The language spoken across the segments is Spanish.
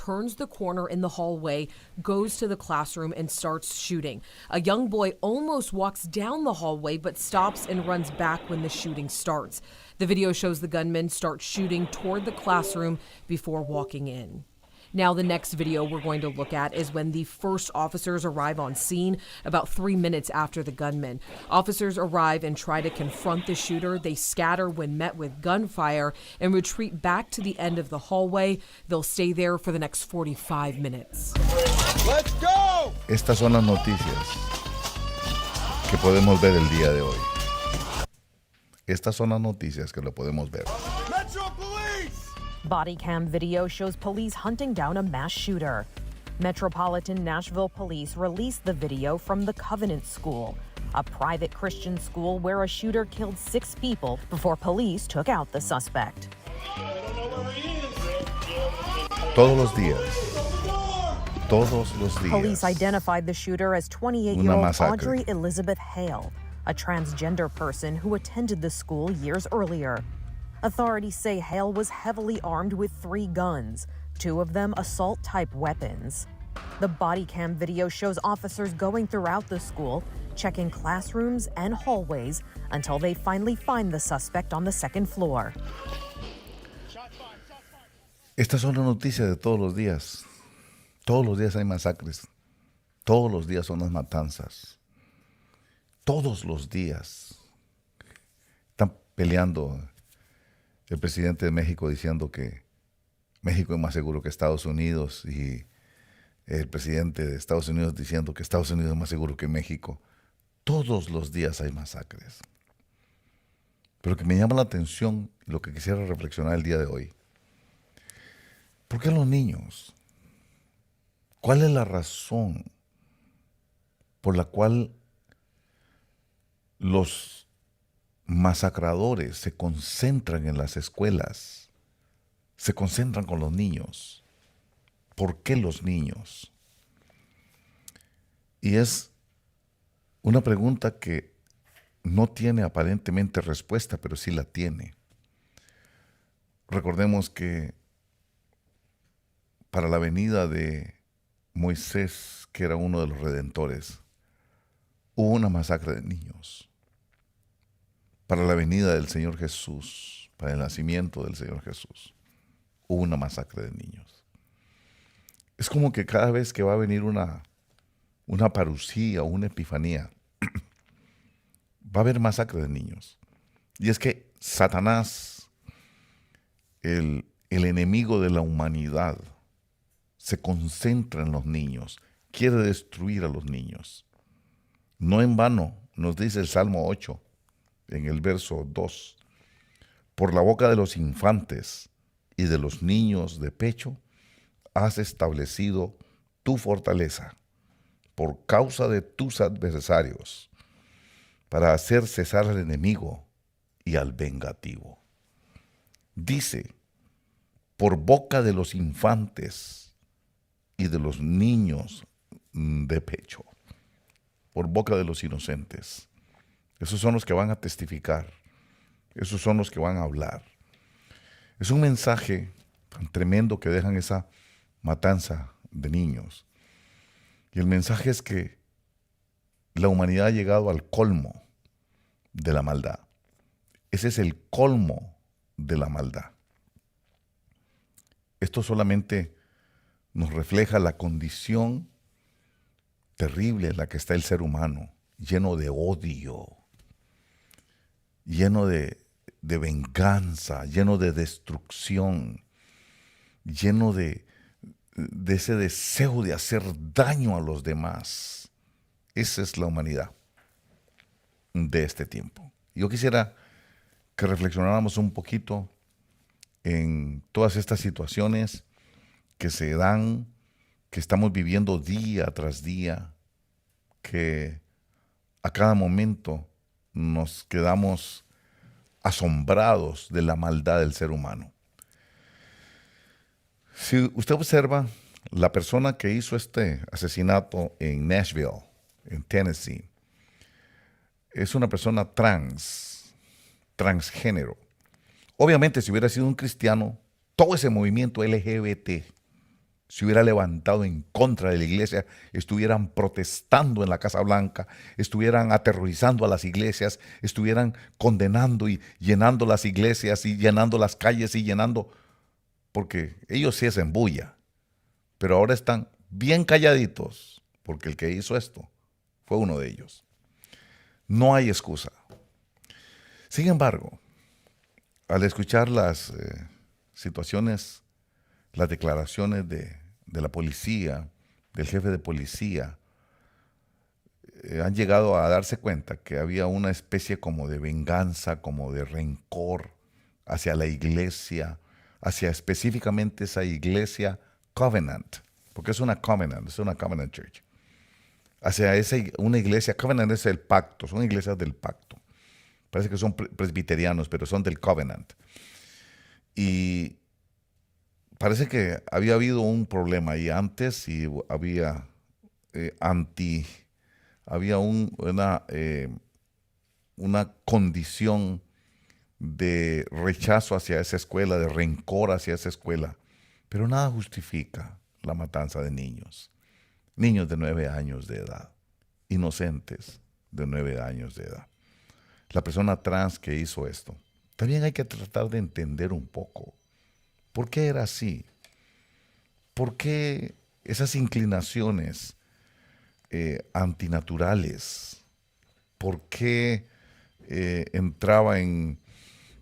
turns the corner in the hallway, goes to the classroom, and starts shooting. A young boy almost walks down the hallway but stops and runs back when the shooting starts. The video shows the gunman start shooting toward the classroom before walking in. Now, the next video we're going to look at is when the first officers arrive on scene about 3 minutes after the gunman. Officers arrive and try to confront the shooter. They scatter when met with gunfire and retreat back to the end of the hallway. They'll stay there for the next 45 minutes. Let's go! Estas son las noticias que podemos ver el día de hoy. Estas son las noticias que lo podemos ver. Metro Police! Body cam video shows police hunting down a mass shooter. Metropolitan Nashville Police released the video from the Covenant School, a private Christian school where a shooter killed 6 people before police took out the suspect. Todos los días. Todos los días. Police identified the shooter as 28-year-old Audrey Elizabeth Hale, a transgender person who attended the school years earlier. Authorities say Hale was heavily armed with 3 guns, 2 of them assault-type weapons. The body cam video shows officers going throughout the school, checking classrooms and hallways until they finally find the suspect on the second floor. Estas son las noticias de todos los días. Todos los días hay masacres. Todos los días son las matanzas. Todos los días están peleando. El presidente de México diciendo que México es más seguro que Estados Unidos y el presidente de Estados Unidos diciendo que Estados Unidos es más seguro que México. Todos los días hay masacres. Pero lo que me llama la atención y lo que quisiera reflexionar el día de hoy, ¿por qué los niños? ¿Cuál es la razón por la cual los masacradores se concentran en las escuelas, se concentran con los niños? ¿Por qué los niños? Y es una pregunta que no tiene aparentemente respuesta, pero sí la tiene. Recordemos que para la venida de Moisés, que era uno de los redentores, hubo una masacre de niños. Para la venida del Señor Jesús, para el nacimiento del Señor Jesús, hubo una masacre de niños. Es como que cada vez que va a venir una parucía o una epifanía, va a haber masacre de niños. Y es que Satanás, el enemigo de la humanidad, se concentra en los niños, quiere destruir a los niños. No en vano nos dice el Salmo 8, en el verso 2, por la boca de los infantes y de los niños de pecho, has establecido tu fortaleza por causa de tus adversarios, para hacer cesar al enemigo y al vengativo. Dice, por boca de los infantes y de los niños de pecho, por boca de los inocentes. Esos son los que van a testificar. Esos son los que van a hablar. Es un mensaje tan tremendo que dejan esa matanza de niños. Y el mensaje es que la humanidad ha llegado al colmo de la maldad. Ese es el colmo de la maldad. Esto solamente nos refleja la condición terrible en la que está el ser humano, lleno de odio, lleno de venganza, lleno de destrucción, lleno de ese deseo de hacer daño a los demás. Esa es la humanidad de este tiempo. Yo quisiera que reflexionáramos un poquito en todas estas situaciones que se dan, que estamos viviendo día tras día, que a cada momento nos quedamos asombrados de la maldad del ser humano. Si usted observa, la persona que hizo este asesinato en Nashville, en Tennessee, es una persona transgénero. Obviamente, si hubiera sido un cristiano, todo ese movimiento LGBT se hubiera levantado en contra de la iglesia, estuvieran protestando en la Casa Blanca, estuvieran aterrorizando a las iglesias, estuvieran condenando y llenando las iglesias y llenando las calles y llenando, porque ellos sí hacen bulla, pero ahora están bien calladitos, porque el que hizo esto fue uno de ellos. No hay excusa. Sin embargo, al escuchar las situaciones, las declaraciones de la policía, del jefe de policía, han llegado a darse cuenta que había una especie como de venganza, como de rencor hacia la iglesia, hacia específicamente esa iglesia Covenant, porque es una Covenant Church. Hacia una iglesia, Covenant es el pacto, son iglesias del pacto. Parece que son presbiterianos, pero son del Covenant. Y parece que había habido un problema ahí antes y había una condición de rechazo hacia esa escuela, de rencor hacia esa escuela. Pero nada justifica la matanza de niños. Niños de 9 años de edad, inocentes de 9 años de edad. La persona trans que hizo esto, también hay que tratar de entender un poco por qué era así, por qué esas inclinaciones antinaturales, por qué entraba en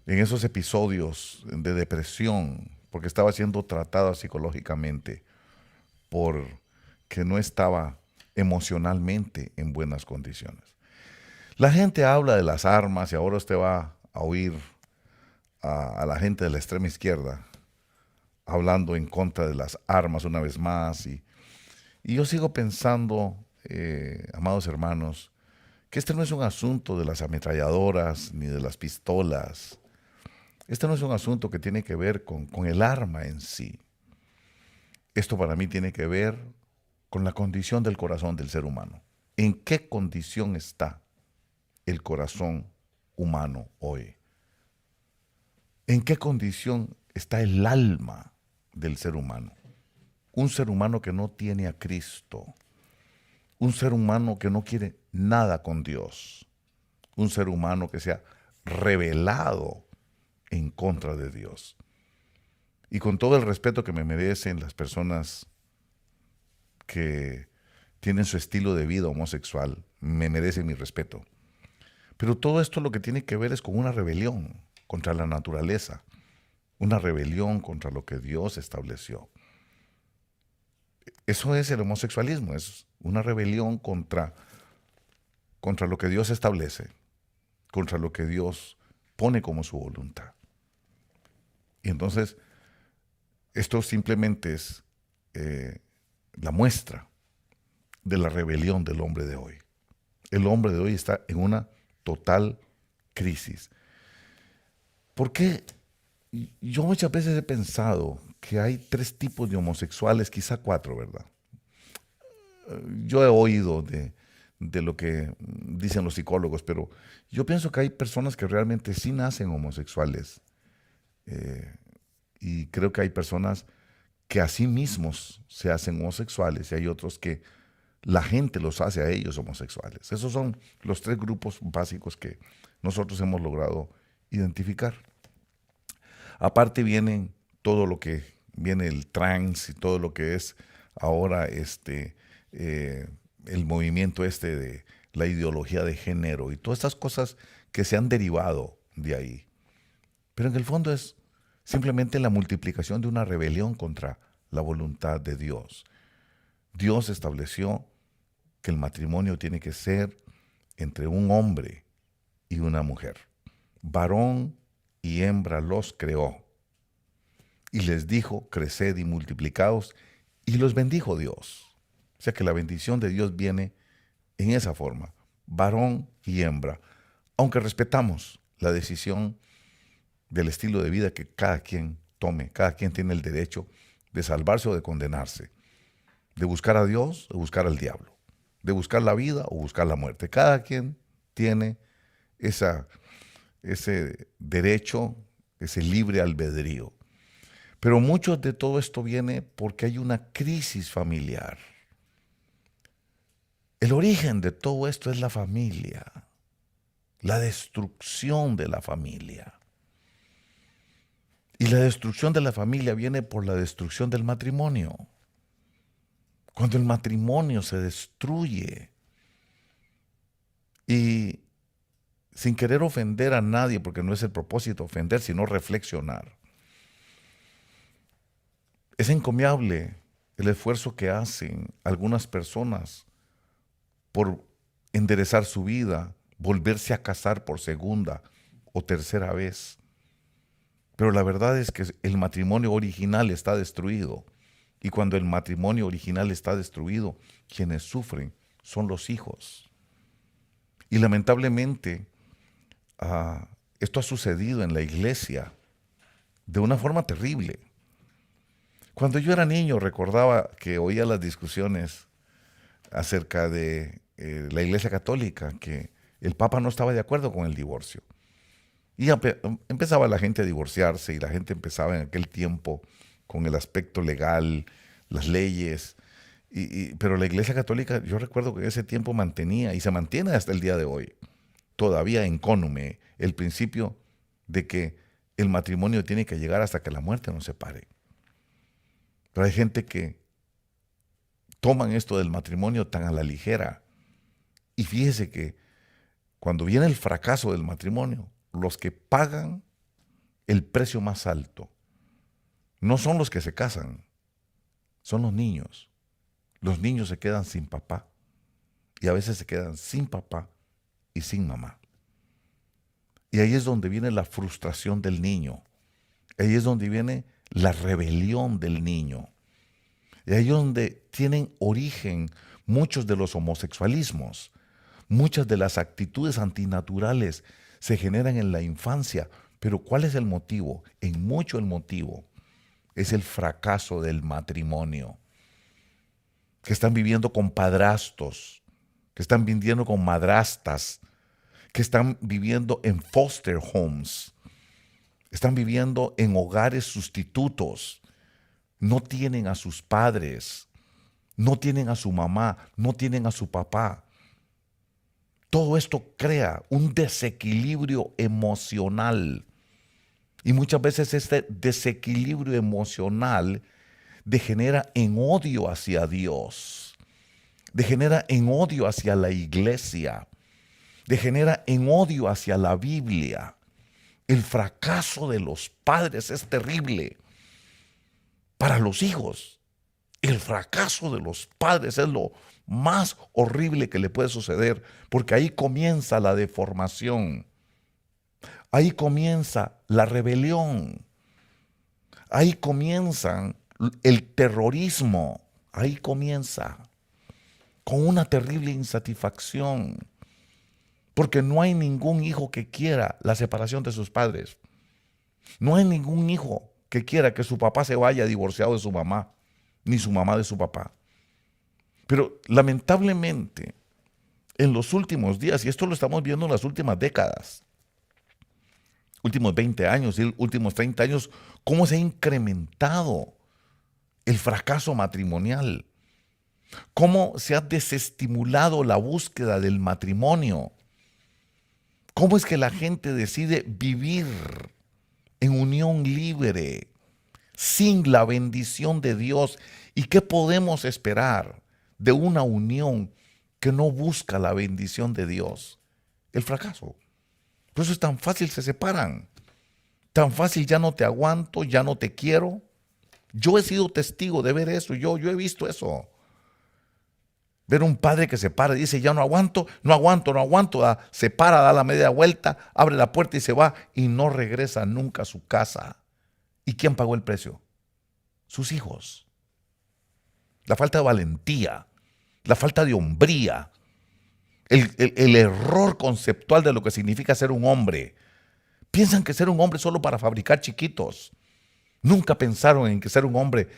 esos episodios de depresión, porque estaba siendo tratada psicológicamente, porque no estaba emocionalmente en buenas condiciones. La gente habla de las armas y ahora usted va a oír a la gente de la extrema izquierda hablando en contra de las armas una vez más. Y yo sigo pensando, amados hermanos, que este no es un asunto de las ametralladoras ni de las pistolas. Este no es un asunto que tiene que ver con el arma en sí. Esto para mí tiene que ver con la condición del corazón del ser humano. ¿En qué condición está el corazón humano hoy? ¿En qué condición está el alma del ser humano? Un ser humano que no tiene a Cristo. Un ser humano que no quiere nada con Dios. Un ser humano que se ha rebelado en contra de Dios. Y con todo el respeto que me merecen las personas que tienen su estilo de vida homosexual, me merecen mi respeto. Pero todo esto lo que tiene que ver es con una rebelión contra la naturaleza, una rebelión contra lo que Dios estableció. Eso es el homosexualismo, es una rebelión contra lo que Dios establece, contra lo que Dios pone como su voluntad. Y entonces, esto simplemente es la muestra de la rebelión del hombre de hoy. El hombre de hoy está en una total crisis. Porque yo muchas veces he pensado que hay 3 tipos de homosexuales, quizá 4, ¿verdad? Yo he oído de lo que dicen los psicólogos, pero yo pienso que hay personas que realmente sí nacen homosexuales. Y creo que hay personas que a sí mismos se hacen homosexuales y hay otros que la gente los hace a ellos homosexuales. Esos son los 3 grupos básicos que nosotros hemos logrado identificar. Aparte viene el trans y todo lo que es ahora el movimiento de la ideología de género y todas estas cosas que se han derivado de ahí. Pero en el fondo es simplemente la multiplicación de una rebelión contra la voluntad de Dios. Dios estableció que el matrimonio tiene que ser entre un hombre y una mujer. Varón y hembra los creó. Y les dijo, creced y multiplicaos, y los bendijo Dios. O sea que la bendición de Dios viene en esa forma, varón y hembra. Aunque respetamos la decisión del estilo de vida que cada quien tome, cada quien tiene el derecho de salvarse o de condenarse, de buscar a Dios o buscar al diablo, de buscar la vida o buscar la muerte. Cada quien tiene ese derecho, ese libre albedrío. Pero mucho de todo esto viene porque hay una crisis familiar. El origen de todo esto es la familia, la destrucción de la familia. Y la destrucción de la familia viene por la destrucción del matrimonio. Cuando el matrimonio se destruye, y sin querer ofender a nadie, porque no es el propósito ofender, sino reflexionar. Es encomiable el esfuerzo que hacen algunas personas por enderezar su vida, volverse a casar por segunda o tercera vez. Pero la verdad es que el matrimonio original está destruido. Y cuando el matrimonio original está destruido, quienes sufren son los hijos. Y lamentablemente, esto ha sucedido en la iglesia de una forma terrible. Cuando yo era niño recordaba que oía las discusiones acerca de la Iglesia Católica, que el Papa no estaba de acuerdo con el divorcio. Y empezaba la gente a divorciarse y la gente empezaba en aquel tiempo con el aspecto legal, las leyes. Pero la Iglesia Católica, yo recuerdo que en ese tiempo mantenía y se mantiene hasta el día de hoy, todavía incólume, el principio de que el matrimonio tiene que llegar hasta que la muerte nos separe. Pero hay gente que toman esto del matrimonio tan a la ligera. Y fíjese que cuando viene el fracaso del matrimonio, los que pagan el precio más alto no son los que se casan, son los niños. Los niños se quedan sin papá y a veces se quedan sin papá y sin mamá. Y ahí es donde viene la frustración del niño. Ahí es donde viene la rebelión del niño. Y ahí es donde tienen origen muchos de los homosexualismos. Muchas de las actitudes antinaturales se generan en la infancia. Pero ¿cuál es el motivo? En mucho el motivo es el fracaso del matrimonio. Que están viviendo con padrastros, que están viviendo con madrastas, que están viviendo en foster homes, están viviendo en hogares sustitutos. No tienen a sus padres, no tienen a su mamá, no tienen a su papá. Todo esto crea un desequilibrio emocional. Y muchas veces este desequilibrio emocional degenera en odio hacia Dios, degenera en odio hacia la iglesia, degenera en odio hacia la Biblia. El fracaso de los padres es terrible para los hijos. El fracaso de los padres es lo más horrible que le puede suceder, porque ahí comienza la deformación, ahí comienza la rebelión, ahí comienza el terrorismo, ahí comienza con una terrible insatisfacción, porque no hay ningún hijo que quiera la separación de sus padres. No hay ningún hijo que quiera que su papá se vaya divorciado de su mamá, ni su mamá de su papá. Pero lamentablemente, en los últimos días, y esto lo estamos viendo en las últimas décadas, últimos 20 años y últimos 30 años, cómo se ha incrementado el fracaso matrimonial, cómo se ha desestimulado la búsqueda del matrimonio, cómo es que la gente decide vivir en unión libre, sin la bendición de Dios. ¿Y qué podemos esperar de una unión que no busca la bendición de Dios? El fracaso. Por eso es tan fácil, se separan. Tan fácil, ya no te aguanto, ya no te quiero. Yo he sido testigo de ver eso, yo he visto eso. Ver un padre que se para y dice, ya no aguanto, se para, da la media vuelta, abre la puerta y se va y no regresa nunca a su casa. ¿Y quién pagó el precio? Sus hijos. La falta de valentía, la falta de hombría, el error conceptual de lo que significa ser un hombre. Piensan que ser un hombre es solo para fabricar chiquitos. Nunca pensaron en que ser un hombre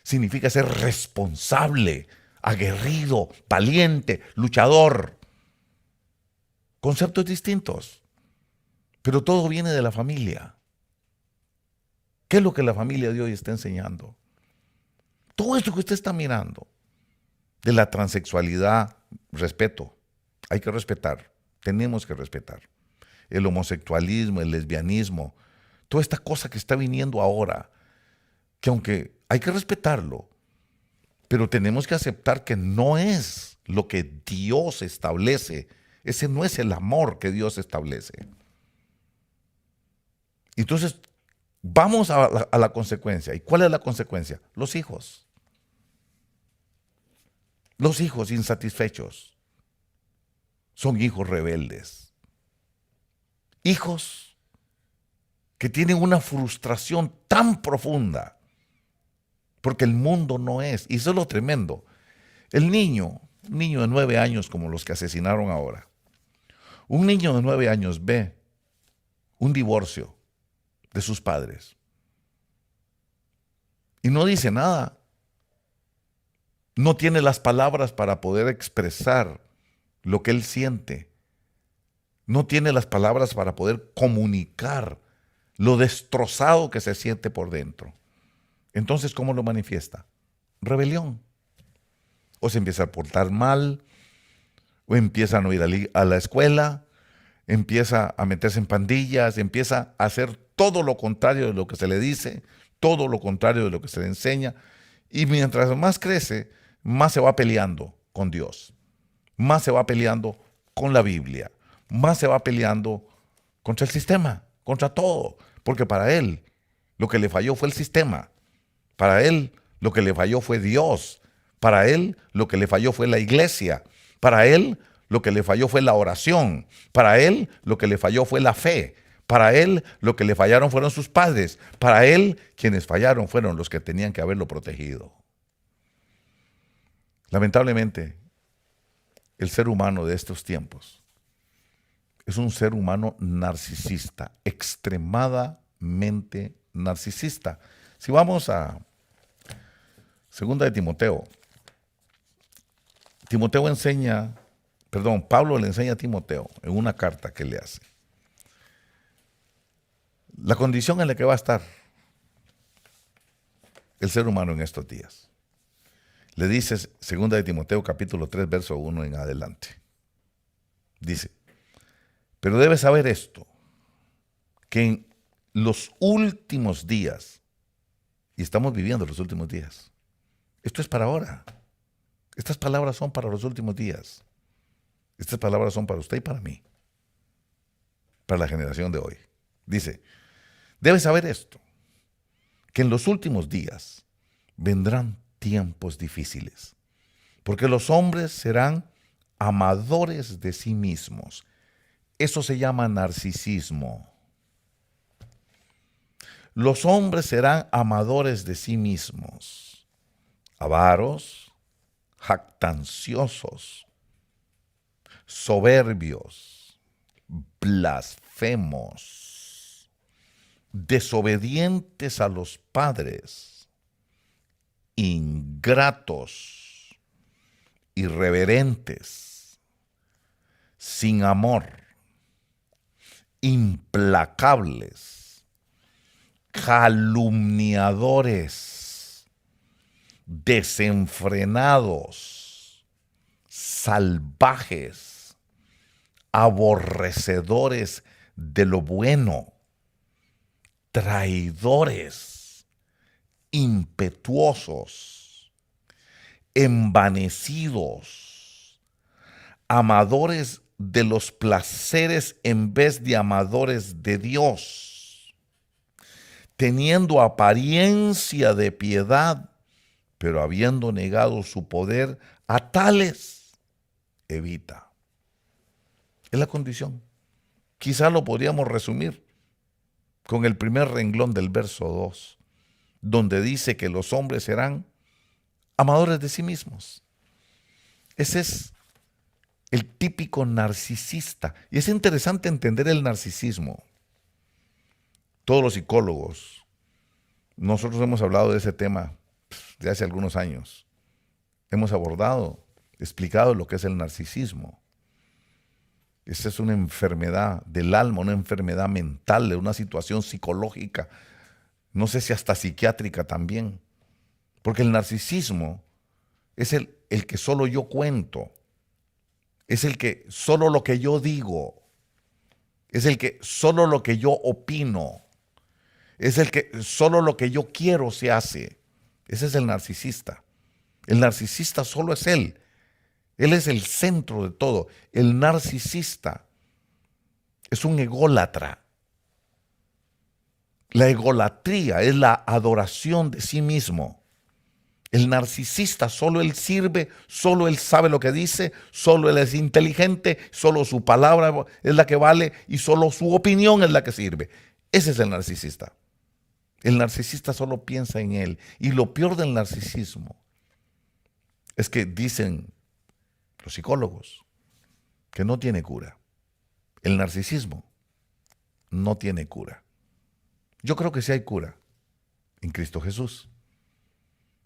significa ser responsable, aguerrido, valiente, luchador. Conceptos distintos. Pero todo viene de la familia. ¿Qué es lo que la familia de hoy está enseñando? Todo esto que usted está mirando, de la transexualidad, respeto, hay que respetar, tenemos que respetar. El homosexualismo, el lesbianismo, toda esta cosa que está viniendo ahora, que aunque hay que respetarlo, pero tenemos que aceptar que no es lo que Dios establece. Ese no es el amor que Dios establece. Entonces, vamos a la consecuencia. ¿Y cuál es la consecuencia? Los hijos. Los hijos insatisfechos son hijos rebeldes. Hijos que tienen una frustración tan profunda porque el mundo no es. Y eso es lo tremendo. El niño, un niño de 9 años como los que asesinaron ahora, un niño de 9 años ve un divorcio de sus padres y no dice nada. No tiene las palabras para poder expresar lo que él siente. No tiene las palabras para poder comunicar lo destrozado que se siente por dentro. Entonces, ¿cómo lo manifiesta? Rebelión. O se empieza a portar mal, o empieza a no ir a la escuela, empieza a meterse en pandillas, empieza a hacer todo lo contrario de lo que se le dice, todo lo contrario de lo que se le enseña. Y mientras más crece, más se va peleando con Dios, más se va peleando con la Biblia, más se va peleando contra el sistema, contra todo, porque para él lo que le falló fue el sistema, para él lo que le falló fue Dios, para él lo que le falló fue la iglesia, para él lo que le falló fue la oración, para él lo que le falló fue la fe, para él lo que le fallaron fueron sus padres, para él quienes fallaron fueron los que tenían que haberlo protegido. Lamentablemente, el ser humano de estos tiempos es un ser humano narcisista, extremadamente narcisista. Si vamos a 2 de Timoteo, Pablo le enseña a Timoteo en una carta que le hace la condición en la que va a estar el ser humano en estos días. Le dice 2 de Timoteo capítulo 3, verso 1 en adelante. Dice, pero debes saber esto, que en los últimos días, y estamos viviendo los últimos días, esto es para ahora. Estas palabras son para los últimos días. Estas palabras son para usted y para mí, para la generación de hoy. Dice, debes saber esto, que en los últimos días vendrán tiempos difíciles, porque los hombres serán amadores de sí mismos. Eso se llama narcisismo. Los hombres serán amadores de sí mismos, avaros, jactanciosos, soberbios, blasfemos, desobedientes a los padres, ingratos, irreverentes, sin amor, implacables, calumniadores, desenfrenados, salvajes, aborrecedores de lo bueno, traidores, impetuosos, envanecidos, amadores de los placeres en vez de amadores de Dios, teniendo apariencia de piedad, pero habiendo negado su poder, a tales evita. Es la condición. Quizá lo podríamos resumir con el primer renglón del verso 2, donde dice que los hombres serán amadores de sí mismos. Ese es el típico narcisista. Y es interesante entender el narcisismo. Todos los psicólogos, nosotros hemos hablado de ese tema de hace algunos años. Hemos explicado lo que es el narcisismo. Esa es una enfermedad del alma, una enfermedad mental, de una situación psicológica no sé si hasta psiquiátrica también, porque el narcisismo es el que solo yo cuento, es el que solo lo que yo digo, es el que solo lo que yo opino, es el que solo lo que yo quiero se hace. Ese es el narcisista. El narcisista solo es él. Él es el centro de todo. El narcisista es un ególatra. La egolatría es la adoración de sí mismo. El narcisista solo él sirve, solo él sabe lo que dice, solo él es inteligente, solo su palabra es la que vale y solo su opinión es la que sirve. Ese es el narcisista. El narcisista solo piensa en él. Y lo peor del narcisismo es que dicen los psicólogos que no tiene cura. El narcisismo no tiene cura. Yo creo que sí hay cura en Cristo Jesús.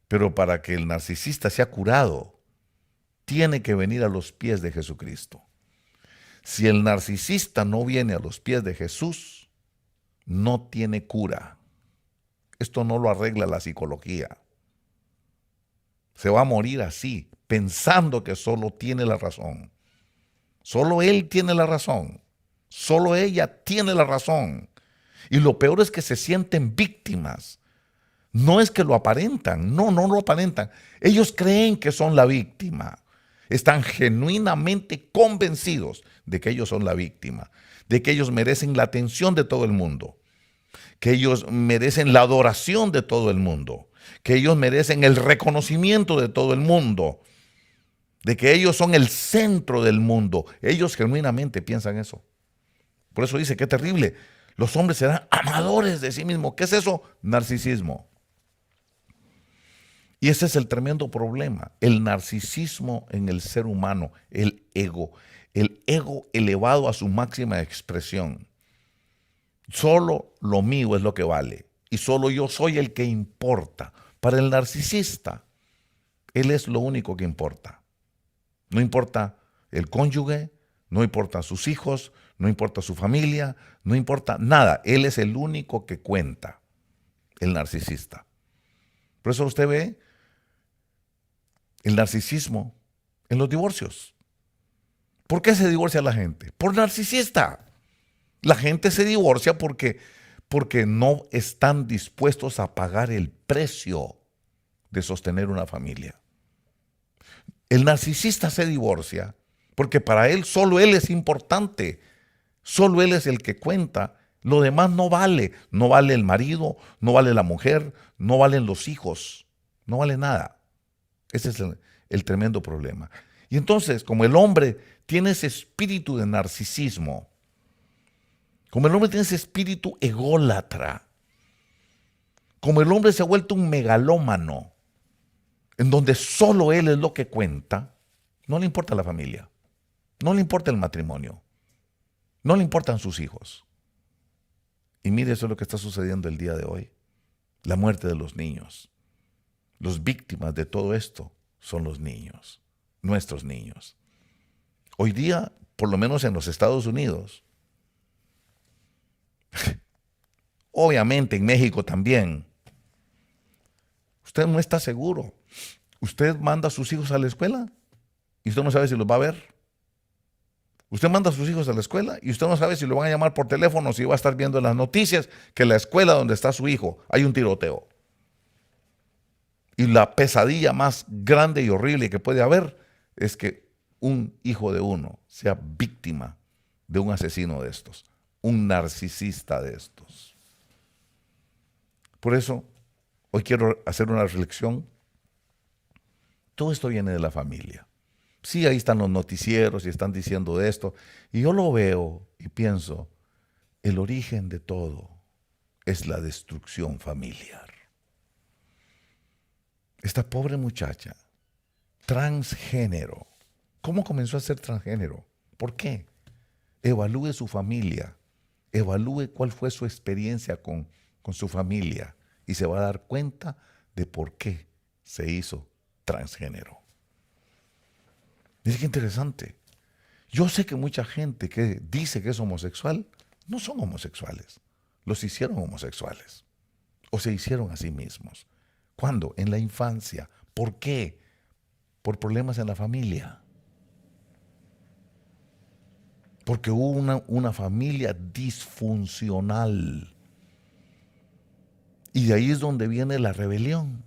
Pero para que el narcisista sea curado, tiene que venir a los pies de Jesucristo. Si el narcisista no viene a los pies de Jesús, no tiene cura. Esto no lo arregla la psicología. Se va a morir así, pensando que solo tiene la razón. Solo él tiene la razón. Solo ella tiene la razón. Y lo peor es que se sienten víctimas. No es que lo aparentan, no lo aparentan. Ellos creen que son la víctima. Están genuinamente convencidos de que ellos son la víctima, de que ellos merecen la atención de todo el mundo, que ellos merecen la adoración de todo el mundo, que ellos merecen el reconocimiento de todo el mundo, de que ellos son el centro del mundo. Ellos genuinamente piensan eso. Por eso dice, qué terrible. Los hombres serán amadores de sí mismos. ¿Qué es eso? Narcisismo. Y ese es el tremendo problema, el narcisismo en el ser humano, el ego elevado a su máxima expresión. Solo lo mío es lo que vale y solo yo soy el que importa. Para el narcisista, él es lo único que importa. No importa el cónyuge, no importa sus hijos, no importa su familia, no importa nada. Él es el único que cuenta, el narcisista. Por eso usted ve el narcisismo en los divorcios. ¿Por qué se divorcia la gente? Por narcisista. La gente se divorcia porque no están dispuestos a pagar el precio de sostener una familia. El narcisista se divorcia porque para él solo él es importante, solo él es el que cuenta. Lo demás no vale. No vale el marido, no vale la mujer, no valen los hijos, no vale nada. Ese es el tremendo problema. Y entonces, como el hombre tiene ese espíritu de narcisismo, como el hombre tiene ese espíritu ególatra, como el hombre se ha vuelto un megalómano, en donde solo él es lo que cuenta, no le importa la familia, no le importa el matrimonio, no le importan sus hijos. Y mire, eso es lo que está sucediendo el día de hoy, la muerte de los niños. Los víctimas de todo esto son los niños, nuestros niños. Hoy día, por lo menos en los Estados Unidos, obviamente en México también, usted no está seguro. Usted manda a sus hijos a la escuela y usted no sabe si los va a ver. Usted manda a sus hijos a la escuela y usted no sabe si lo van a llamar por teléfono, si va a estar viendo en las noticias que en la escuela donde está su hijo hay un tiroteo. Y la pesadilla más grande y horrible que puede haber es que un hijo de uno sea víctima de un asesino de estos, un narcisista de estos. Por eso, hoy quiero hacer una reflexión. Todo esto viene de la familia. Sí, ahí están los noticieros y están diciendo de esto. Y yo lo veo y pienso, el origen de todo es la destrucción familiar. Esta pobre muchacha, transgénero. ¿Cómo comenzó a ser transgénero? ¿Por qué? Evalúe su familia, evalúe cuál fue su experiencia con su familia y se va a dar cuenta de por qué se hizo transgénero. Mire qué interesante. Yo sé que mucha gente que dice que es homosexual no son homosexuales, los hicieron homosexuales. o se hicieron a sí mismos. ¿Cuándo? En la infancia. ¿Por qué? Por problemas en la familia. Porque hubo una familia disfuncional. Y de ahí es donde viene la rebelión.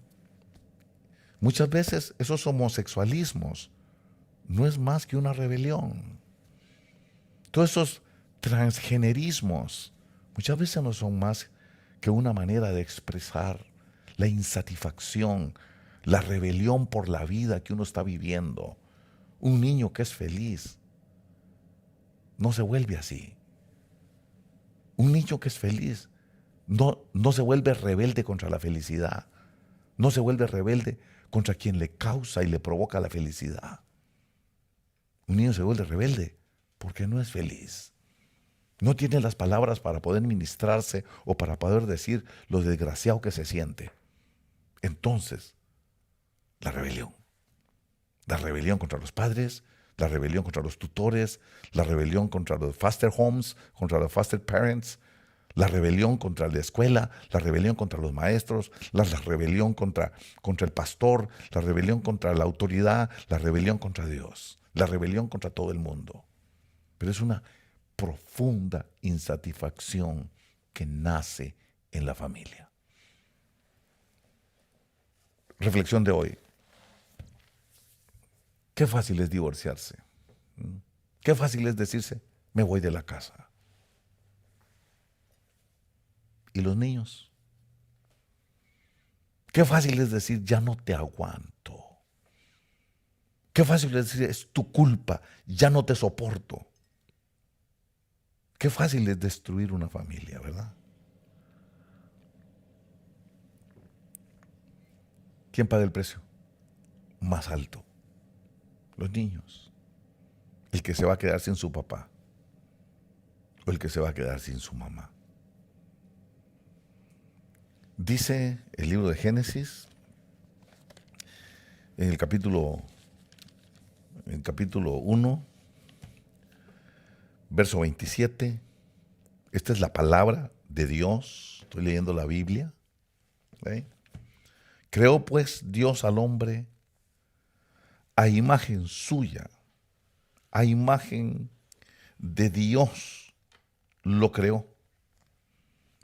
Muchas veces esos homosexualismos no es más que una rebelión. Todos esos transgenerismos muchas veces no son más que una manera de expresar la insatisfacción, la rebelión por la vida que uno está viviendo. Un niño que es feliz no se vuelve así. Un niño que es feliz no se vuelve rebelde contra la felicidad. No se vuelve rebelde contra quien le causa y le provoca la felicidad. Un niño se vuelve rebelde porque no es feliz. No tiene las palabras para poder ministrarse o para poder decir lo desgraciado que se siente. Entonces, la rebelión. La rebelión contra los padres, la rebelión contra los tutores, la rebelión contra los foster homes, contra los foster parents, la rebelión contra la escuela, la rebelión contra los maestros, la rebelión contra el pastor, la rebelión contra la autoridad, la rebelión contra Dios, la rebelión contra todo el mundo. Pero es una profunda insatisfacción que nace en la familia. Reflexión de hoy. Qué fácil es divorciarse. Qué fácil es decirse, me voy de la casa. ¿Y los niños? Qué fácil es decir, ya no te aguanto. Qué fácil es decir, es tu culpa, ya no te soporto. Qué fácil es destruir una familia, ¿verdad? ¿Quién paga el precio más alto? Los niños. El que se va a quedar sin su papá o el que se va a quedar sin su mamá. Dice el libro de Génesis, en el capítulo 1, verso 27, esta es la palabra de Dios, estoy leyendo la Biblia. ¿Sí? Creó pues Dios al hombre a imagen suya, a imagen de Dios lo creó,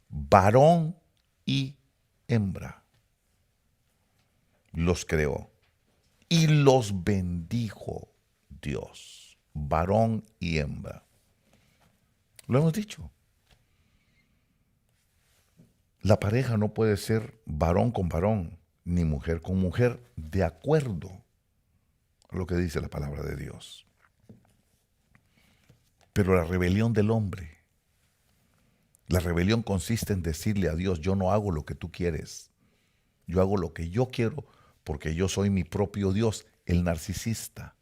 varón y hembra los creó y los bendijo Dios, varón y hembra. Lo hemos dicho. La pareja no puede ser varón con varón, ni mujer con mujer, de acuerdo a lo que dice la palabra de Dios. Pero la rebelión del hombre, la rebelión consiste en decirle a Dios, yo no hago lo que tú quieres, yo hago lo que yo quiero porque yo soy mi propio Dios, el narcisista.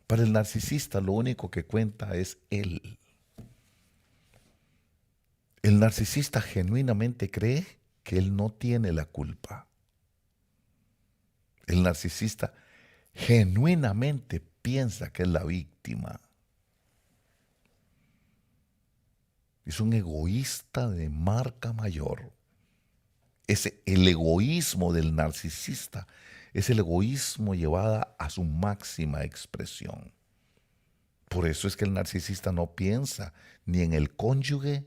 Para el narcisista lo único que cuenta es él. El narcisista genuinamente cree que él no tiene la culpa. El narcisista genuinamente piensa que es la víctima. Es un egoísta de marca mayor. El egoísmo del narcisista es el egoísmo llevado a su máxima expresión. Por eso es que el narcisista no piensa ni en el cónyuge,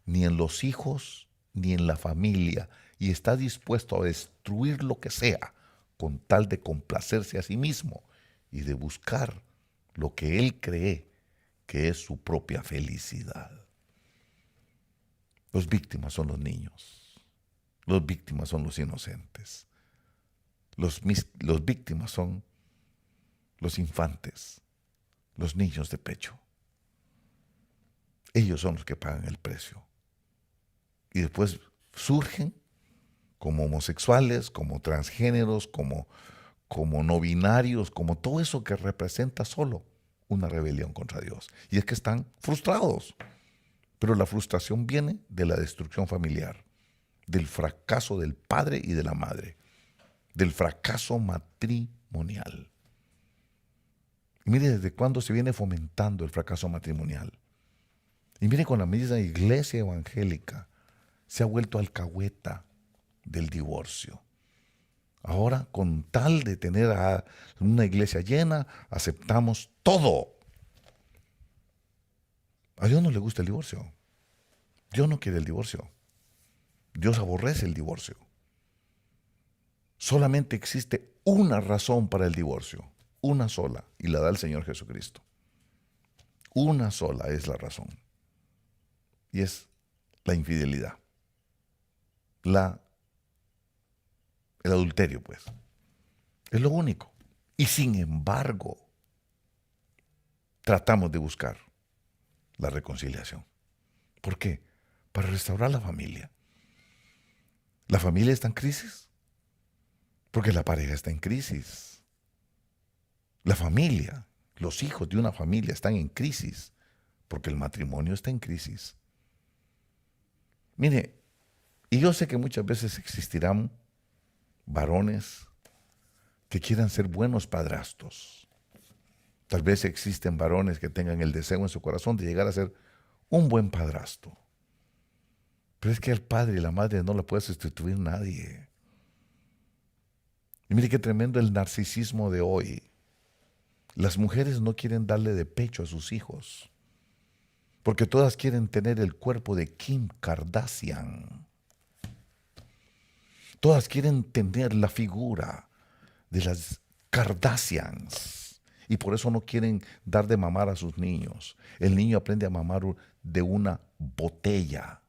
ni en los hijos, ni en la familia, y está dispuesto a destruir lo que sea con tal de complacerse a sí mismo y de buscar lo que él cree que es su propia felicidad. Los víctimas son los niños, los víctimas son los inocentes, los víctimas son los infantes, los niños de pecho. Ellos son los que pagan el precio. Y después surgen como homosexuales, como transgéneros, como no binarios, como todo eso que representa solo una rebelión contra Dios. Y es que están frustrados. Pero la frustración viene de la destrucción familiar, del fracaso del padre y de la madre, del fracaso matrimonial. Y mire desde cuándo se viene fomentando el fracaso matrimonial. Y mire con la misma iglesia evangélica se ha vuelto alcahueta del divorcio. Ahora, con tal de tener a una iglesia llena, aceptamos todo. A Dios no le gusta el divorcio. Dios no quiere el divorcio. Dios aborrece el divorcio. Solamente existe una razón para el divorcio, una sola, y la da el Señor Jesucristo. Una sola es la razón, y es la infidelidad, el adulterio, pues. Es lo único. Y sin embargo, tratamos de buscar la reconciliación. ¿Por qué? Para restaurar la familia. ¿La familia está en crisis? Porque la pareja está en crisis. La familia, los hijos de una familia están en crisis porque el matrimonio está en crisis. Mire, y yo sé que muchas veces existirán varones que quieran ser buenos padrastros. Tal vez existen varones que tengan el deseo en su corazón de llegar a ser un buen padrastro. Pero es que el padre y la madre no la puede sustituir nadie. Y mire qué tremendo el narcisismo de hoy. Las mujeres no quieren darle de pecho a sus hijos, porque todas quieren tener el cuerpo de Kim Kardashian. Todas quieren tener la figura de las Kardashians. Y por eso no quieren dar de mamar a sus niños. El niño aprende a mamar de una botella.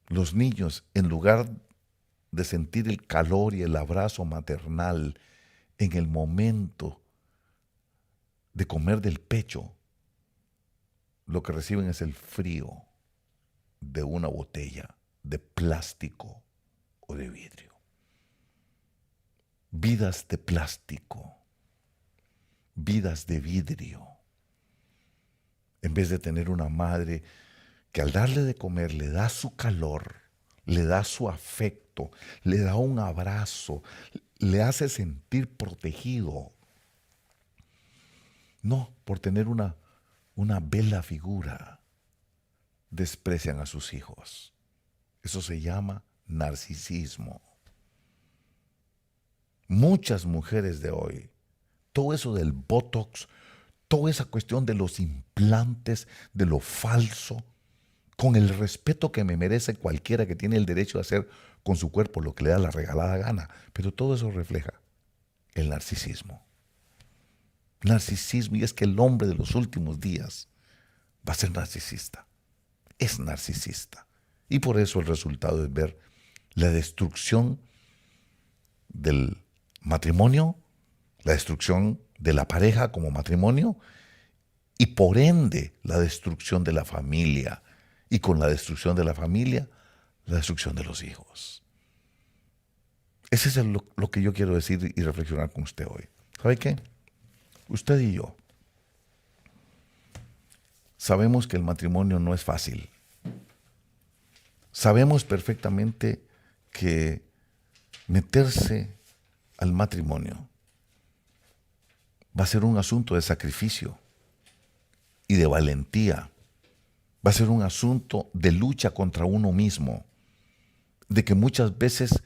Los niños, en lugar de sentir el calor y el abrazo maternal en el momento de comer del pecho, lo que reciben es el frío de una botella de plástico o de vidrio. Vidas de plástico, vidas de vidrio. En vez de tener una madre que al darle de comer le da su calor, le da su afecto, le da un abrazo, le hace sentir protegido. No, por tener una bella figura, desprecian a sus hijos. Eso se llama narcisismo. Muchas mujeres de hoy, todo eso del botox, toda esa cuestión de los implantes, de lo falso, con el respeto que me merece cualquiera que tiene el derecho de hacer con su cuerpo lo que le da la regalada gana, pero todo eso refleja el narcisismo. Narcisismo, y es que el hombre de los últimos días va a ser narcisista, es narcisista. Y por eso el resultado es ver la destrucción del matrimonio, la destrucción de la pareja como matrimonio y por ende la destrucción de la familia. Y con la destrucción de la familia, la destrucción de los hijos. Ese es lo que yo quiero decir y reflexionar con usted hoy. ¿Sabe qué? Usted y yo sabemos que el matrimonio no es fácil. Sabemos perfectamente que meterse al matrimonio va a ser un asunto de sacrificio y de valentía. Va a ser un asunto de lucha contra uno mismo, de que muchas veces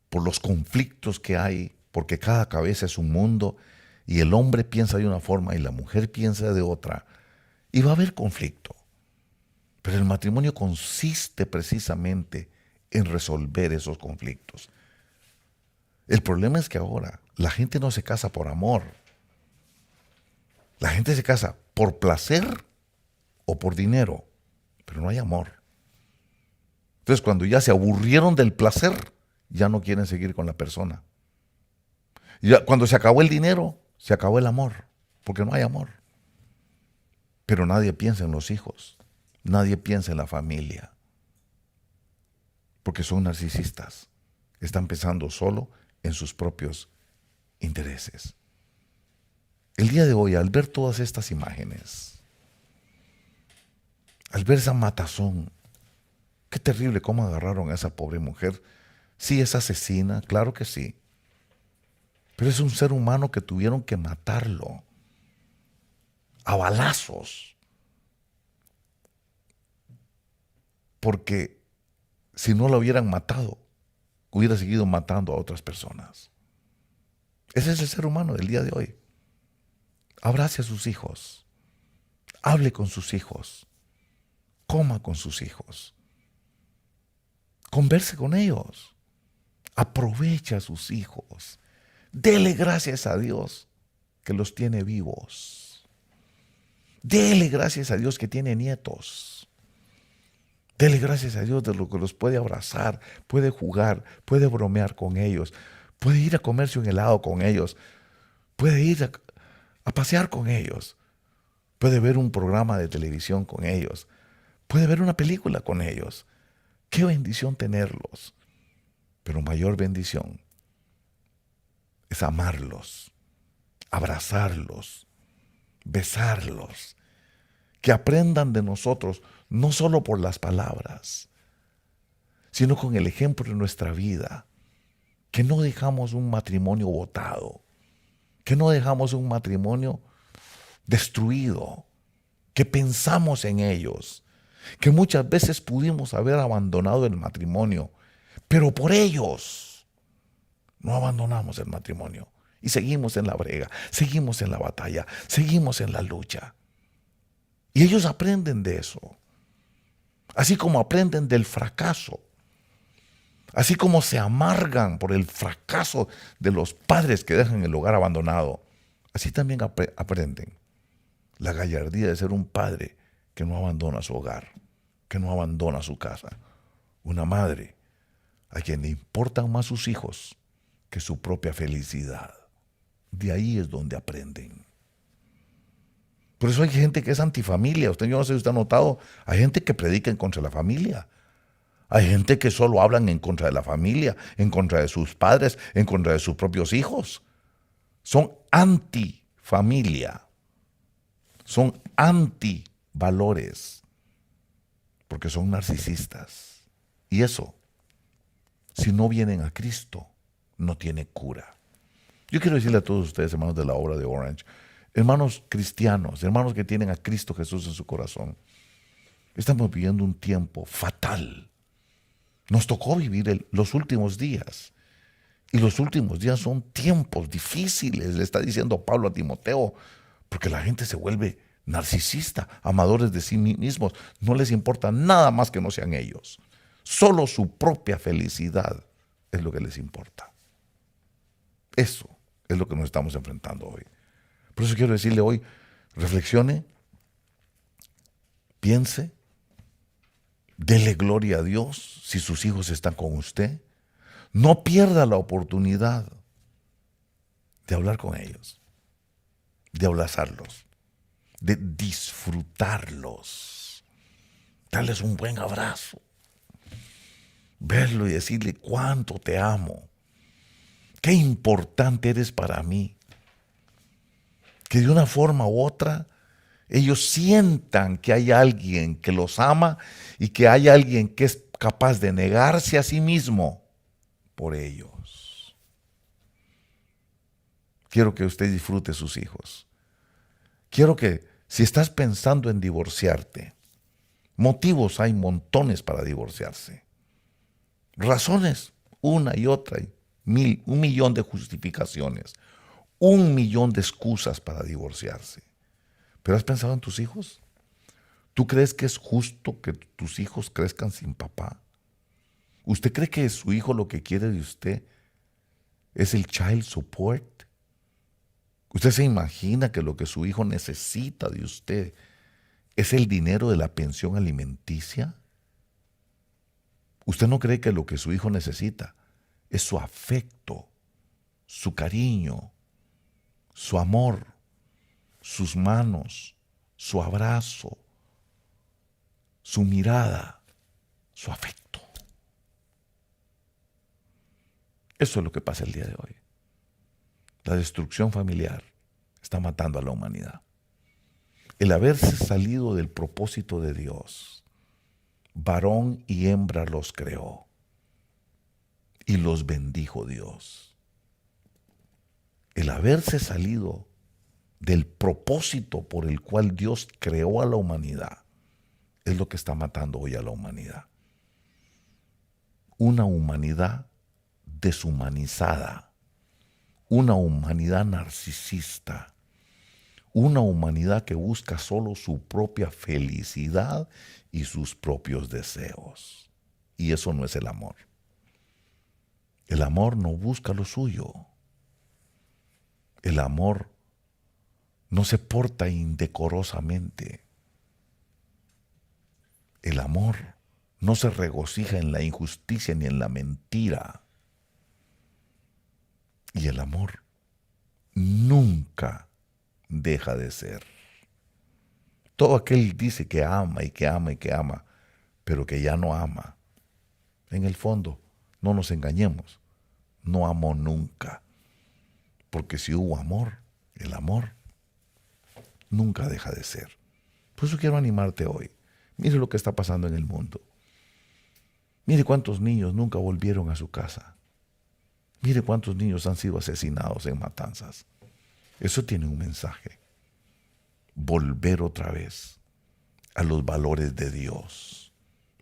por los conflictos que hay, porque cada cabeza es un mundo y el hombre piensa de una forma y la mujer piensa de otra, y va a haber conflicto. Pero el matrimonio consiste precisamente en resolver esos conflictos. El problema es que ahora la gente no se casa por amor. La gente se casa por placer o por dinero, pero no hay amor. Entonces, cuando ya se aburrieron del placer, ya no quieren seguir con la persona. Ya, cuando se acabó el dinero, se acabó el amor, porque no hay amor. Pero nadie piensa en los hijos, nadie piensa en la familia, porque son narcisistas. Están pensando solo en sus propios intereses. El día de hoy, al ver todas estas imágenes, al ver esa matazón, qué terrible cómo agarraron a esa pobre mujer. Sí, es asesina, claro que sí. Pero es un ser humano que tuvieron que matarlo a balazos. porque si no lo hubieran matado, hubiera seguido matando a otras personas. Ese es el ser humano del día de hoy. Abrace a sus hijos, hable con sus hijos, coma con sus hijos, converse con ellos, aproveche a sus hijos, dele gracias a Dios que los tiene vivos, dele gracias a Dios que tiene nietos, dele gracias a Dios de lo que los puede abrazar, puede jugar, puede bromear con ellos, puede ir a comerse un helado con ellos, puede ir a pasear con ellos, puede ver un programa de televisión con ellos, puede ver una película con ellos. Qué bendición tenerlos. Pero mayor bendición es amarlos, abrazarlos, besarlos, que aprendan de nosotros no solo por las palabras, sino con el ejemplo de nuestra vida, que no dejamos un matrimonio botado, que no dejamos un matrimonio destruido, que pensamos en ellos, que muchas veces pudimos haber abandonado el matrimonio, pero por ellos no abandonamos el matrimonio y seguimos en la brega, seguimos en la batalla, seguimos en la lucha. Y ellos aprenden de eso, así como aprenden del fracaso, así como se amargan por el fracaso de los padres que dejan el hogar abandonado, así también aprenden la gallardía de ser un padre que no abandona su hogar, que no abandona su casa, una madre a quien le importan más sus hijos que su propia felicidad. De ahí es donde aprenden. Por eso hay gente que es antifamilia. Yo no sé si usted ha notado, hay gente que predica en contra de la familia. Hay gente que solo hablan en contra de la familia, en contra de sus padres, en contra de sus propios hijos. Son antifamilia. Son antivalores. Porque son narcisistas. Y eso, si no vienen a Cristo, no tiene cura. Yo quiero decirle a todos ustedes, hermanos de la obra de Orange, hermanos cristianos, hermanos que tienen a Cristo Jesús en su corazón, estamos viviendo un tiempo fatal. Nos tocó vivir los últimos días. Y los últimos días son tiempos difíciles, le está diciendo Pablo a Timoteo, porque la gente se vuelve narcisista, amadores de sí mismos. No les importa nada más que no sean ellos. Solo su propia felicidad es lo que les importa. Eso es lo que nos estamos enfrentando hoy. Por eso quiero decirle hoy, reflexione, piense, dele gloria a Dios si sus hijos están con usted. No pierda la oportunidad de hablar con ellos, de abrazarlos, de disfrutarlos, darles un buen abrazo, verlo y decirle cuánto te amo, qué importante eres para mí. Que de una forma u otra ellos sientan que hay alguien que los ama y que hay alguien que es capaz de negarse a sí mismo por ellos. Quiero que usted disfrute sus hijos. Quiero que, si estás pensando en divorciarte, motivos hay montones para divorciarse. Razones, una y otra, y un millón de justificaciones, 1.000.000 de excusas para divorciarse. ¿Pero has pensado en tus hijos? ¿Tú crees que es justo que tus hijos crezcan sin papá? ¿Usted cree que su hijo lo que quiere de usted es el child support? ¿Usted se imagina que lo que su hijo necesita de usted es el dinero de la pensión alimenticia? ¿Usted no cree que lo que su hijo necesita es su afecto, su cariño, su amor, sus manos, su abrazo, su mirada, su afecto? Eso es lo que pasa el día de hoy. La destrucción familiar está matando a la humanidad. El haberse salido del propósito de Dios, varón y hembra los creó y los bendijo Dios. El haberse salido del propósito por el cual Dios creó a la humanidad es lo que está matando hoy a la humanidad. una humanidad deshumanizada, una humanidad narcisista, una humanidad que busca solo su propia felicidad y sus propios deseos. Y eso no es el amor. El amor no busca lo suyo. El amor no se porta indecorosamente. El amor no se regocija en la injusticia ni en la mentira. Y el amor nunca deja de ser. Todo aquel dice que ama y que ama y que ama, pero que ya no ama. En el fondo, no nos engañemos, no amó nunca. Porque si hubo amor, el amor nunca deja de ser. Por eso quiero animarte hoy. Mire lo que está pasando en el mundo. Mire cuántos niños nunca volvieron a su casa. Mire cuántos niños han sido asesinados en matanzas. Eso tiene un mensaje. Volver otra vez a los valores de Dios.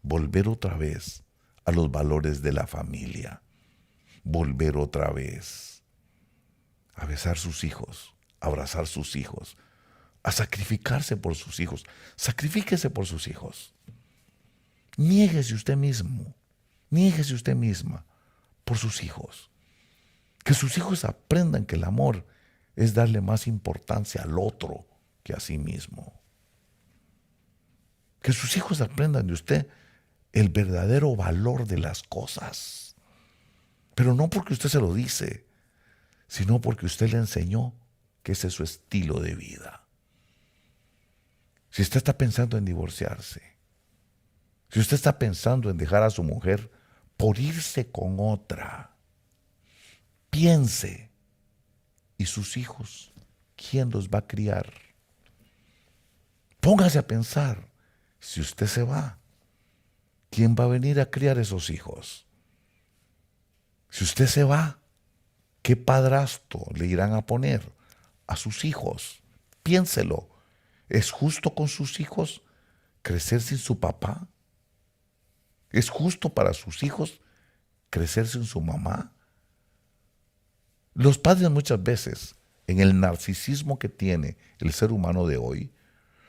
Volver otra vez a los valores de la familia. Volver otra vez a besar sus hijos, a abrazar sus hijos, a sacrificarse por sus hijos. Sacrifíquese por sus hijos. Niéguese usted mismo, niéguese usted misma por sus hijos. Que sus hijos aprendan que el amor es darle más importancia al otro que a sí mismo. Que sus hijos aprendan de usted el verdadero valor de las cosas. Pero no porque usted se lo dice, sino porque usted le enseñó que ese es su estilo de vida. Si usted está pensando en divorciarse, si usted está pensando en dejar a su mujer por irse con otra, piense, ¿y sus hijos quién los va a criar? Póngase a pensar, si usted se va, ¿quién va a venir a criar esos hijos? Si usted se va, ¿qué padrastro le irán a poner a sus hijos? Piénselo. ¿Es justo con sus hijos crecer sin su papá? ¿Es justo para sus hijos crecer sin su mamá? Los padres muchas veces, en el narcisismo que tiene el ser humano de hoy,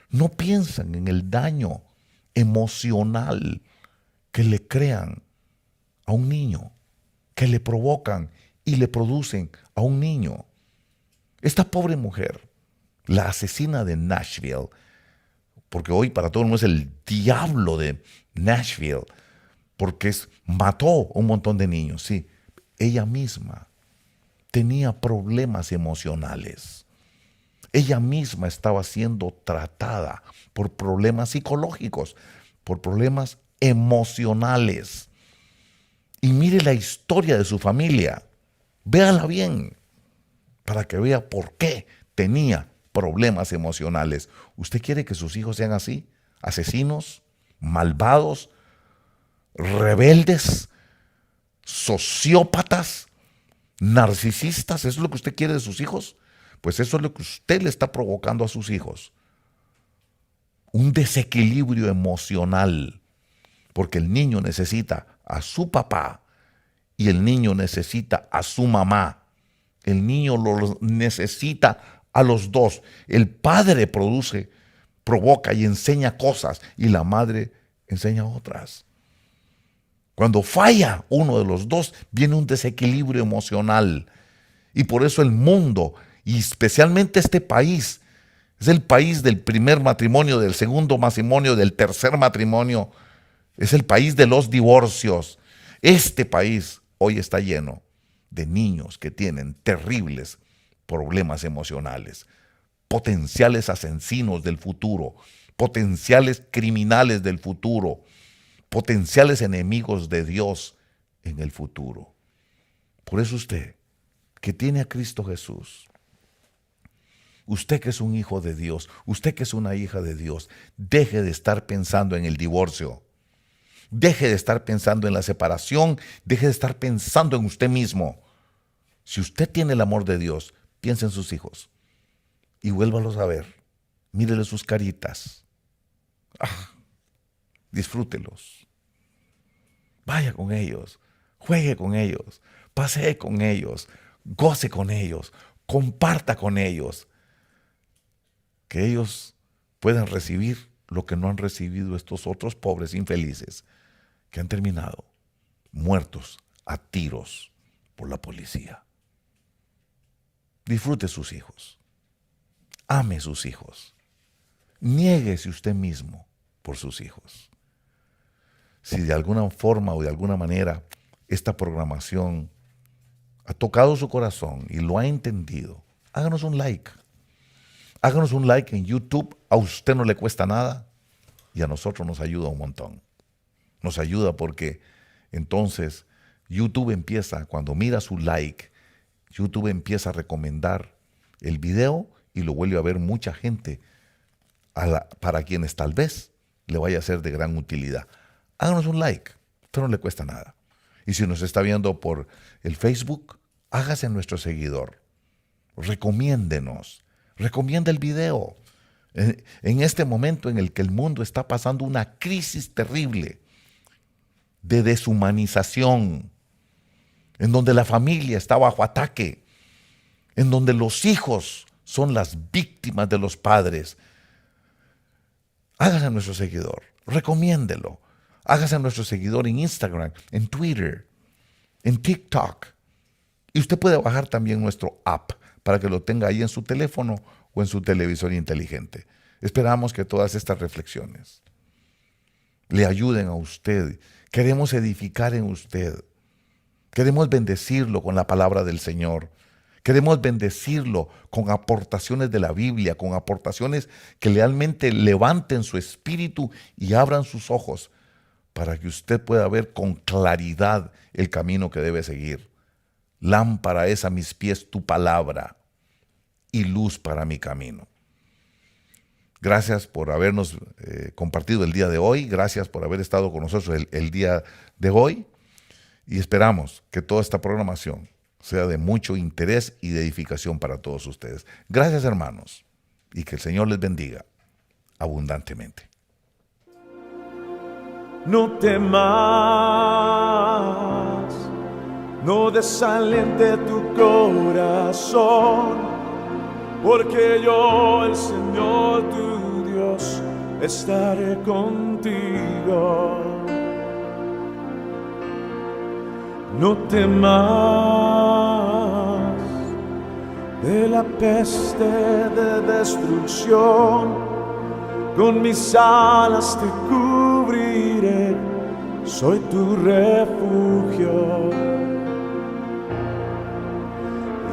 no piensan en el daño emocional que le crean a un niño, que le provocan y le producen a un niño. Esta pobre mujer, la asesina de Nashville, porque hoy para todo el mundo es el diablo de Nashville, porque mató a un montón de niños, sí. Ella misma tenía problemas emocionales. Ella misma estaba siendo tratada por problemas psicológicos, por problemas emocionales. Y mire la historia de su familia. Véala bien, para que vea por qué tenía problemas emocionales. ¿Usted quiere que sus hijos sean así? ¿Asesinos? ¿Malvados? ¿Rebeldes? ¿Sociópatas? ¿Narcisistas? ¿Eso es lo que usted quiere de sus hijos? Pues eso es lo que usted le está provocando a sus hijos. Un desequilibrio emocional. Porque el niño necesita a su papá y el niño necesita a su mamá. El niño lo necesita a los dos. El padre provoca y enseña cosas y la madre enseña otras. Cuando falla uno de los dos, viene un desequilibrio emocional. Y por eso el mundo, y especialmente este país, es el país del primer matrimonio, del segundo matrimonio, del tercer matrimonio. Es el país de los divorcios. Este país hoy está lleno de niños que tienen terribles problemas emocionales, potenciales asesinos del futuro, potenciales criminales del futuro, potenciales enemigos de Dios en el futuro. Por eso usted, que tiene a Cristo Jesús, usted que es un hijo de Dios, usted que es una hija de Dios, deje de estar pensando en el divorcio. Deje de estar pensando en la separación, deje de estar pensando en usted mismo. Si usted tiene el amor de Dios, piense en sus hijos y vuélvalos a ver. Mírele sus caritas. Disfrútelos. Vaya con ellos, juegue con ellos, pasee con ellos, goce con ellos, comparta con ellos. Que ellos puedan recibir lo que no han recibido estos otros pobres infelices que han terminado muertos a tiros por la policía. Disfrute sus hijos. Ame sus hijos. Niéguese usted mismo por sus hijos. Si de alguna forma o de alguna manera esta programación ha tocado su corazón y lo ha entendido, háganos un like. Háganos un like en YouTube. A usted no le cuesta nada y a nosotros nos ayuda un montón. Nos ayuda porque entonces YouTube empieza, cuando mira su like, YouTube empieza a recomendar el video y lo vuelve a ver mucha gente para quienes tal vez le vaya a ser de gran utilidad. Háganos un like, a usted no le cuesta nada. Y si nos está viendo por el Facebook, hágase nuestro seguidor. Recomiéndenos, recomienda el video. En este momento en el que el mundo está pasando una crisis terrible de deshumanización, en donde la familia está bajo ataque, en donde los hijos son las víctimas de los padres. Hágase nuestro seguidor, recomiéndelo. Hágase nuestro seguidor en Instagram, en Twitter, en TikTok. Y usted puede bajar también nuestro app para que lo tenga ahí en su teléfono o en su televisor inteligente. Esperamos que todas estas reflexiones le ayuden a usted. Queremos edificar en usted. Queremos bendecirlo con la palabra del Señor. Queremos bendecirlo con aportaciones de la Biblia, con aportaciones que realmente levanten su espíritu y abran sus ojos para que usted pueda ver con claridad el camino que debe seguir. Lámpara es a mis pies tu palabra y luz para mi camino. Gracias por habernos compartido el día de hoy. Gracias por haber estado con nosotros el día de hoy. Y esperamos que toda esta programación sea de mucho interés y de edificación para todos ustedes. Gracias, hermanos, y que el Señor les bendiga abundantemente. No temas, no desalente tu corazón, porque yo, el Señor tu Dios, estaré contigo. No temas de la peste de destrucción, con mis alas te cubriré, soy tu refugio.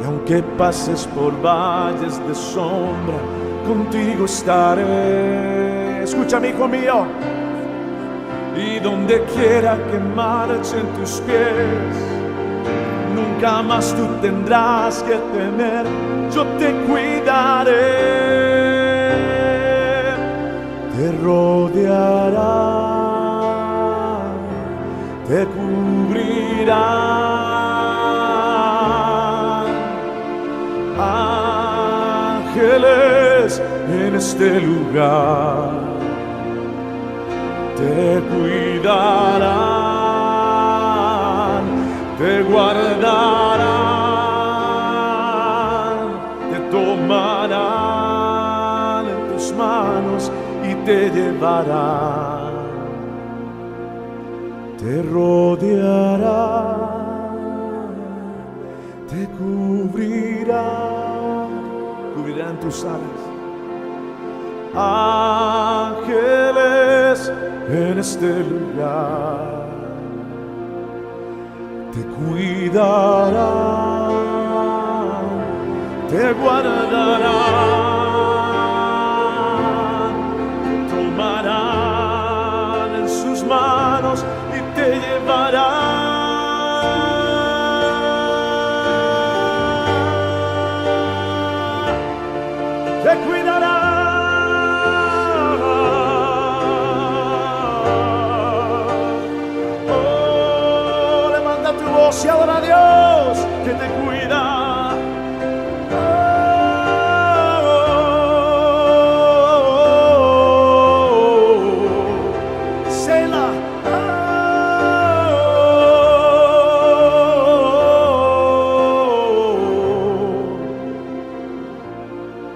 Y aunque pases por valles de sombra, contigo estaré. Escúchame, hijo mío. Y donde quiera que marchen tus pies, nunca más tú tendrás que temer, yo te cuidaré. Te rodeará, te cubrirá, ángeles en este lugar te cuidarán, te guardarán, te tomarán en tus manos y te llevarán, te rodearán, te cubrirán tus alas. Ángeles en este lugar te cuidarán, te guardarán, te tomarán en sus manos y te llevarán, te cuidarán. Y adora a Dios que te cuida. Oh,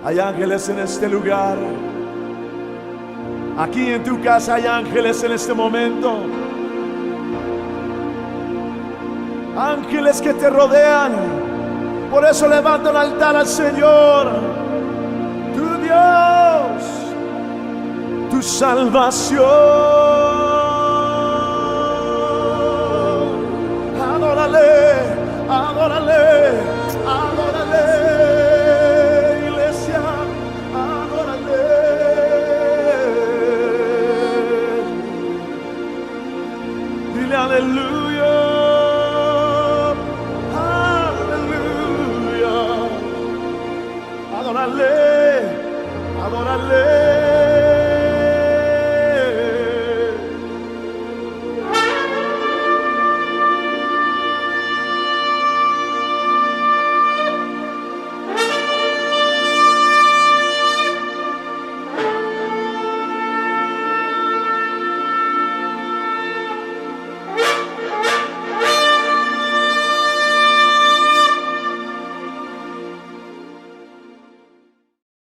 Hay ángeles en este lugar. Aquí en tu casa hay ángeles en este momento. Ángeles que te rodean. Por eso levanta un altar al Señor, tu Dios, tu salvación. Adórale, adórale, adórale, iglesia, adórale. Dile aleluya, aleluya. Adórale, adórale.